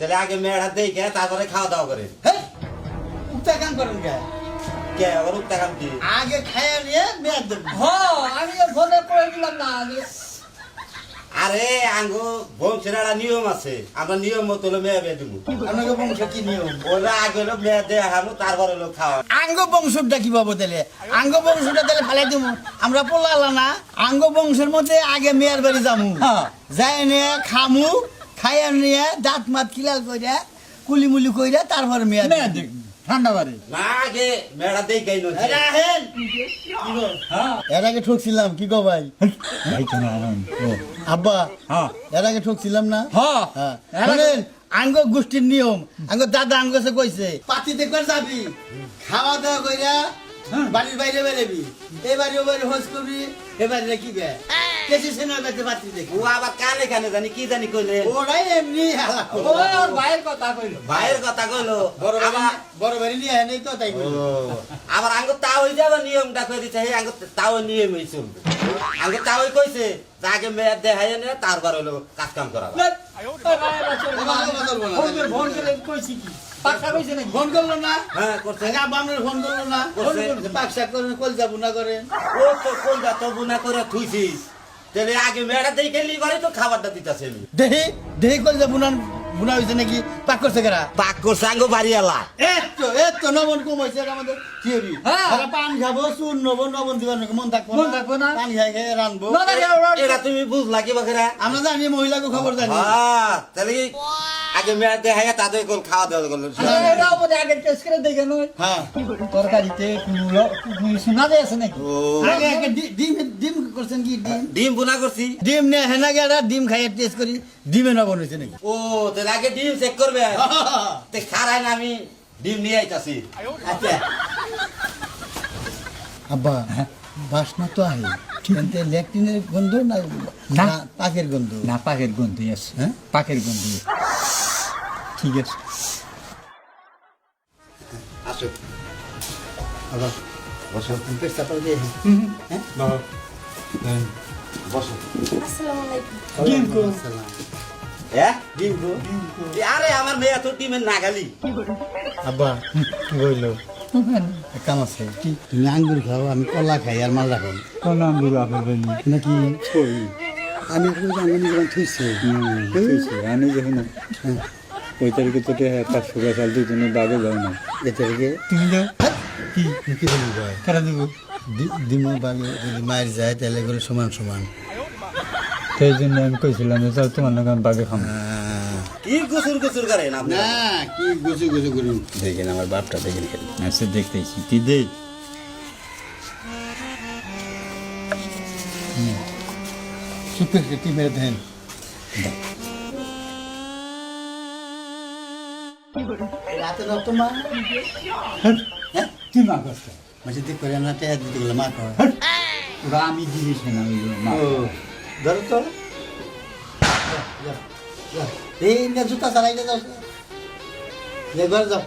তাহলে আগে মেয়েটা দেখে তারপরে খাওয়া দাওয়া করে। হ্যাঁ উক্তা কাম করেন কে কে আবার উক্তা কাম কি? আগে খাইয়া নিয়ে মেয়াদ দেব আমি ফোনে করে দিলাম না আগে। আরে আঙ্গো বংশের একটা নিয়ম আছে, আমরা নিয়ম মতো হলো মেয়ে বিয়ে দিব। আপনাকে বংশ কি নিয়ম ওরা আগে হলো মেয়ে দেয়া হামো তারপরে হলো খাওয়া। আঙ্গ বংশটা কি পাবো তাহলে আঙ্গ বংশটা তাহলে ফেলাই দিব আমরা পোলালা না আঙ্গ বংশের মধ্যে আগে মেয়ের বাড়ি যামু যাই নিয়ে খামু খাইয়া নিয়ে দাঁত মাত কিলাল কইরা কুলিমুলি কইরা তারপরে মেয়ে দেব ঠান্ডা বাড়ি না আগে মেয়েটা দেখেই নয়। রাহেন এর আগে ঠকছিলাম কি গো ভাই আব্বা এর আগে ঠকছিলাম না শুনেন আঙ্গ গোষ্ঠীর নিয়ম আঙ্গ দাদা আঙ্গ কাছে কইছে পাতি দেখবার যাবি খাওয়া দাওয়া কইরা বাড়ির বাইরে বেরোবি এবারে ওবারে হোস করবি এবারে কি গে কেসি সেনা কাছে পাতি দেখি ও আবার কানে কানে জানি কি জানি কইলে। ওরাই এমনি হালা ওর ভাইয়ের কথা কইল। ভাইয়ের কথা কইলো বড় বাড়ি নিয়ে নেই তো তাই কইলো আবার আঙ্গ তাও হই যাবে নিয়মটা কই দিছে, হে আঙ্গ তাও নিয়ম হই চলবে। আঙ্গ তাও কইছে যে আগে মেয়ে দেখাই না তারপর হলো কাজ কাম করা। ফোন করে কইছি কি পাকা কইছে নাকি? ফোন করলো না হ্যাঁ করছে। আপনার ফোন করলো না পাকশাক করেন কল যাবো না করেন ও তো কোনটা তো বুনা করে থুইছিস, তাহলে আগে মেয়েটা দেখে লি করে তো খাবারটা দিতাছে। দেহি দেহি কল যাবো না বুনা হয়েছে নাকি পাক করছে কেরা পাক করছে আঙ্গ বাড়িওয়ালা। এত নবন কমাইছে আমাদের থিওরি পান খাবো চুন নবো নবন দিবার নাকি মন থাকবো না পান খাই খাই রানবো এটা তুমি বুঝলা কি বাকেরা? আমরা জানি মহিলাকে খবর জানি তাহলে আগে মেয়ে দেখাই তাদের কোন খাওয়া দাওয়া করলো। এটাও বোধ আগে টেস্ট করে দেখে নয় হ্যাঁ তরকারিতে কোনো শোনা যায় আছে নাকি? আগে আগে ডিম ডিম করছেন কি ডিম ডিম বুনা করছি। ডিম নিয়ে হেনা গেরা ডিম খাইয়ে টেস্ট করি ডিমে নবন হয়েছে নাকি ও তাহলে আগে ডিম চেক করবে। তে খারাই না আমি ডিম নিয়ে আইতাছি। আচ্ছা আব্বা বাসনা তো আহে কিন্তু ল্যাকটিনের গন্ধ না না। পাকের গন্ধ না পাকের গন্ধই আছে। হ্যাঁ পাকের গন্ধই ঠিক আছে। আসো আবার বসো পেস্তা পাল দিয়ে হ্যাঁ বসো। আসসালামু আলাইকুম। ডিম কো হ্যাঁ ডিম কো আরে আমার মেয়ে তো ডিমের নাগালি। আব্বা কি বললো কাম আছে কি তুমি আঙ্গুর খাও আমি কলা খাই আর মাল রাখো কোন আঙ্গুর আপেল বলি নাকি আমি আঙ্গুর যখন থুইছে আমি যখন ওই তারিখে তো 500 টাকা চাল দুজনে বাগে যাও না এ তারিখে তুমি যাও কি কি বলবো ভাই কেন দেবো ডিমও বাগে যদি মায়ের যায় তাহলে এগুলো সমান সমান সেই জন্য আমি কইছিলাম যে চল তোমার নাকি আমি বাগে খাম। কি গুসুর গুসুর করেন আপনি? না কি গুছু গুছু করুন দেখেন আমার বাপটা দেখেন আচ্ছা দেখতেছি কি দেই সুপের কেটি মেরে দেন রাতে রক্ত মা হ্যাঁ তুই মা কষ্ট মাসে দিক করে না টেয়া দিতে গেলে মা কয় ওরা আমি দিয়েছি না ওই মা ও ধরো তো এই না জুতা চালাইতে যাও একবার যাও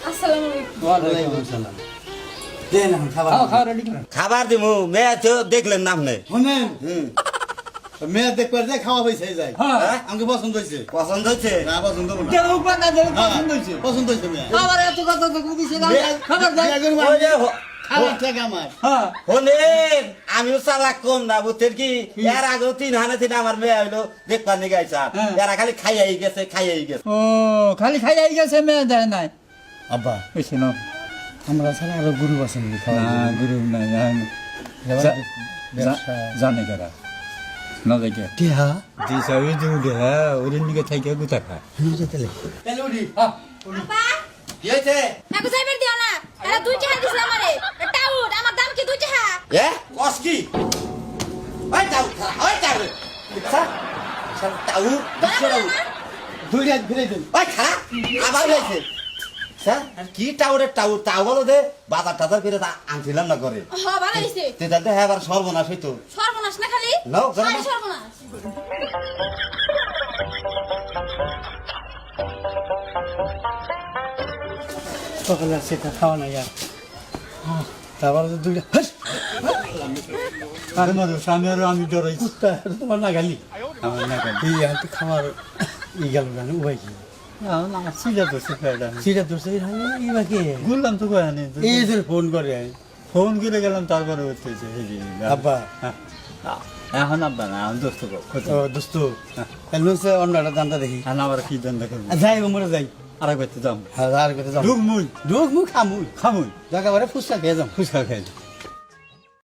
আসসালামু আলাইকুম। ওয়ালাইকুম আসসালাম দেন এখন খাবার খাওয়া রেডি করে খাবার দিমু মেয়ে তো দেখলেন না আপনি। শুনেন হুম মেয়ে দেখবার যায় খাওয়া পয়সা যায় হ্যাঁ আমাকে পছন্দ হয়েছে পছন্দ হচ্ছে? না পছন্দ না দেও না দেও পছন্দ হইছে পছন্দ হয়েছে মেয়ে আবার এত কথা তো কইছে না খাবার দাও ওই যে খাবার থেকে আমার হ্যাঁ হলেন আমিও চালাক কম না বুঝছেন কি? এর আগে 3 হানে 3 আমার মেয়ে হইলো দেখবার নিয়ে গাইছা। হ্যাঁ। এরা খালি খাইয়াই গেছে। ও খালি খাই যাই গেছে মেয়ে দেয় নাই আব্বা কইছে না আমরা ছাড়া আরো গুরু আছেন না গুরু নাই জানে কারা না দেখে টিহা দিশা ওই যে উঠে হ্যাঁ ওদের দিকে থেকে গুতা খায় তাহলে উঠি আপা কি হয়েছে? একু যাইবার দিও না। এরা 2 টাকা দিছে আমারে। টাউট আমার দাম কি 2 টাকা? এ কস কি? ওই তাউ দেখছা? সব তাউ ধরা না? দুই রাত ফিরে দেন ওই খারাপ আবার হয়েছে। স্যার কি টাউ বলো দে বাজার টাজার করে আনছিলাম না করে হ ভালো হইছে। তেজাতে হ্যাঁ আবার সর্বনাশ হইতো। সর্বনাশ না খালি? নাও, জানো না? আরে সর্বনাশ। সকালে সেটা খাওয়া না ইয়ার তারপরে তো দুইটা আরে মধু স্বামী আর আমি ডরাইছি তোমার না গালি আমার না কেন এই একটু খাবার ই গেল কেন উপায় কি আমার সিজা ধরছে পেয়াটা সেটা তোর সেই বাকি ঘুরলাম তো কয় আনি এই যে ফোন করে ফোন করে গেলাম তারপরে উঠতেছে আব্বা এখন আব্বা না এখন দোস্ত ও দোস্ত তাহলে হচ্ছে অন্য একটা দান্দা দেখি এখন আবার কি দান্দা করবো যাই মরে যাই আরেক বাড়িতে যাম আর কথা যাবো ঢুক মুই ঢোক মুখ খামুই খামুই জায়গা বারে ফুসকা খেয়ে যাম ফুচকা খাই